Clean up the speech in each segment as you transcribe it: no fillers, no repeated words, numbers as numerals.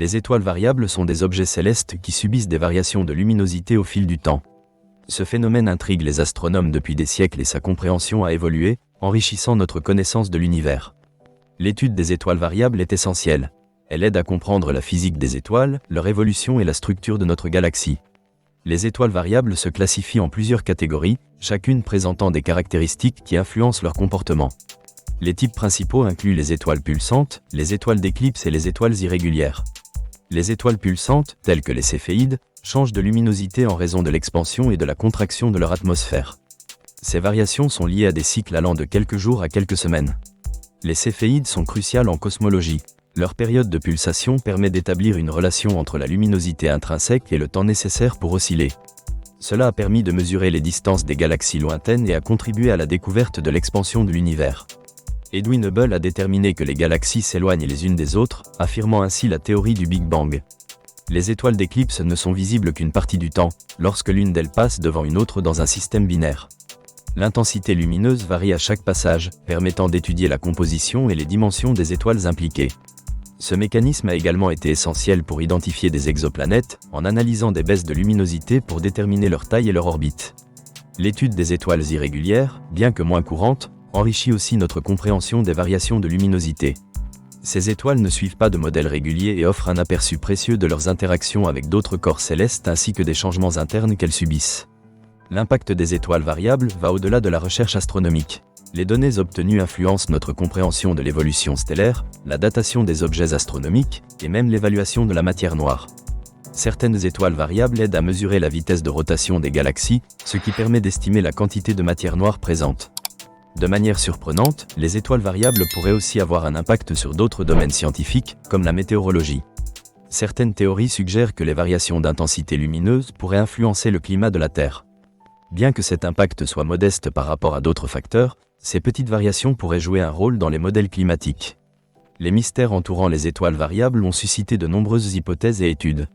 Les étoiles variables sont des objets célestes qui subissent des variations de luminosité au fil du temps. Ce phénomène intrigue les astronomes depuis des siècles et sa compréhension a évolué, enrichissant notre connaissance de l'univers. L'étude des étoiles variables est essentielle. Elle aide à comprendre la physique des étoiles, leur évolution et la structure de notre galaxie. Les étoiles variables se classifient en plusieurs catégories, chacune présentant des caractéristiques qui influencent leur comportement. Les types principaux incluent les étoiles pulsantes, les étoiles d'éclipse et les étoiles irrégulières. Les étoiles pulsantes, telles que les céphéides, changent de luminosité en raison de l'expansion et de la contraction de leur atmosphère. Ces variations sont liées à des cycles allant de quelques jours à quelques semaines. Les céphéides sont cruciales en cosmologie. Leur période de pulsation permet d'établir une relation entre la luminosité intrinsèque et le temps nécessaire pour osciller. Cela a permis de mesurer les distances des galaxies lointaines et a contribué à la découverte de l'expansion de l'univers. Edwin Hubble a déterminé que les galaxies s'éloignent les unes des autres, affirmant ainsi la théorie du Big Bang. Les étoiles d'éclipse ne sont visibles qu'une partie du temps, lorsque l'une d'elles passe devant une autre dans un système binaire. L'intensité lumineuse varie à chaque passage, permettant d'étudier la composition et les dimensions des étoiles impliquées. Ce mécanisme a également été essentiel pour identifier des exoplanètes, en analysant des baisses de luminosité pour déterminer leur taille et leur orbite. L'étude des étoiles irrégulières, bien que moins courante, enrichit aussi notre compréhension des variations de luminosité. Ces étoiles ne suivent pas de modèle régulier et offrent un aperçu précieux de leurs interactions avec d'autres corps célestes ainsi que des changements internes qu'elles subissent. L'impact des étoiles variables va au-delà de la recherche astronomique. Les données obtenues influencent notre compréhension de l'évolution stellaire, la datation des objets astronomiques, et même l'évaluation de la matière noire. Certaines étoiles variables aident à mesurer la vitesse de rotation des galaxies, ce qui permet d'estimer la quantité de matière noire présente. De manière surprenante, les étoiles variables pourraient aussi avoir un impact sur d'autres domaines scientifiques, comme la météorologie. Certaines théories suggèrent que les variations d'intensité lumineuse pourraient influencer le climat de la Terre. Bien que cet impact soit modeste par rapport à d'autres facteurs, ces petites variations pourraient jouer un rôle dans les modèles climatiques. Les mystères entourant les étoiles variables ont suscité de nombreuses hypothèses et études.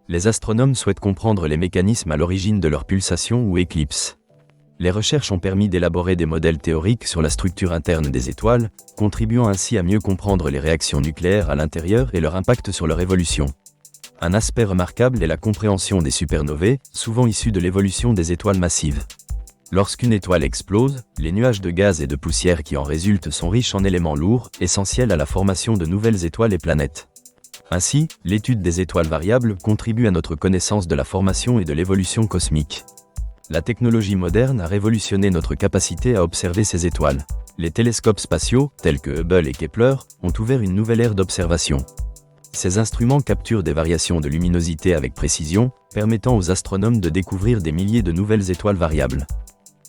Les astronomes souhaitent comprendre les mécanismes à l'origine de leurs pulsations ou éclipses. Les recherches ont permis d'élaborer des modèles théoriques sur la structure interne des étoiles, contribuant ainsi à mieux comprendre les réactions nucléaires à l'intérieur et leur impact sur leur évolution. Un aspect remarquable est la compréhension des supernovae, souvent issues de l'évolution des étoiles massives. Lorsqu'une étoile explose, les nuages de gaz et de poussière qui en résultent sont riches en éléments lourds, essentiels à la formation de nouvelles étoiles et planètes. Ainsi, l'étude des étoiles variables contribue à notre connaissance de la formation et de l'évolution cosmique. La technologie moderne a révolutionné notre capacité à observer ces étoiles. Les télescopes spatiaux, tels que Hubble et Kepler, ont ouvert une nouvelle ère d'observation. Ces instruments capturent des variations de luminosité avec précision, permettant aux astronomes de découvrir des milliers de nouvelles étoiles variables.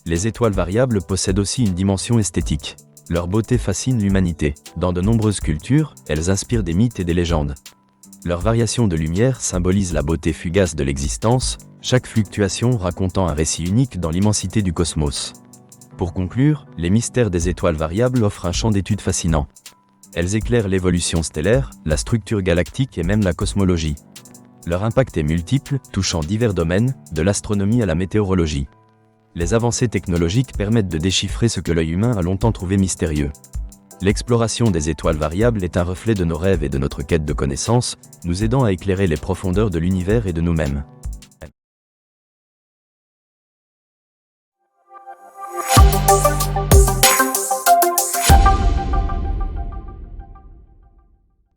Les étoiles variables possèdent aussi une dimension esthétique. Leur beauté fascine l'humanité. Dans de nombreuses cultures, elles inspirent des mythes et des légendes. Leurs variations de lumière symbolisent la beauté fugace de l'existence, chaque fluctuation racontant un récit unique dans l'immensité du cosmos. Pour conclure, les mystères des étoiles variables offrent un champ d'études fascinant. Elles éclairent l'évolution stellaire, la structure galactique et même la cosmologie. Leur impact est multiple, touchant divers domaines, de l'astronomie à la météorologie. Les avancées technologiques permettent de déchiffrer ce que l'œil humain a longtemps trouvé mystérieux. L'exploration des étoiles variables est un reflet de nos rêves et de notre quête de connaissances, nous aidant à éclairer les profondeurs de l'univers et de nous-mêmes.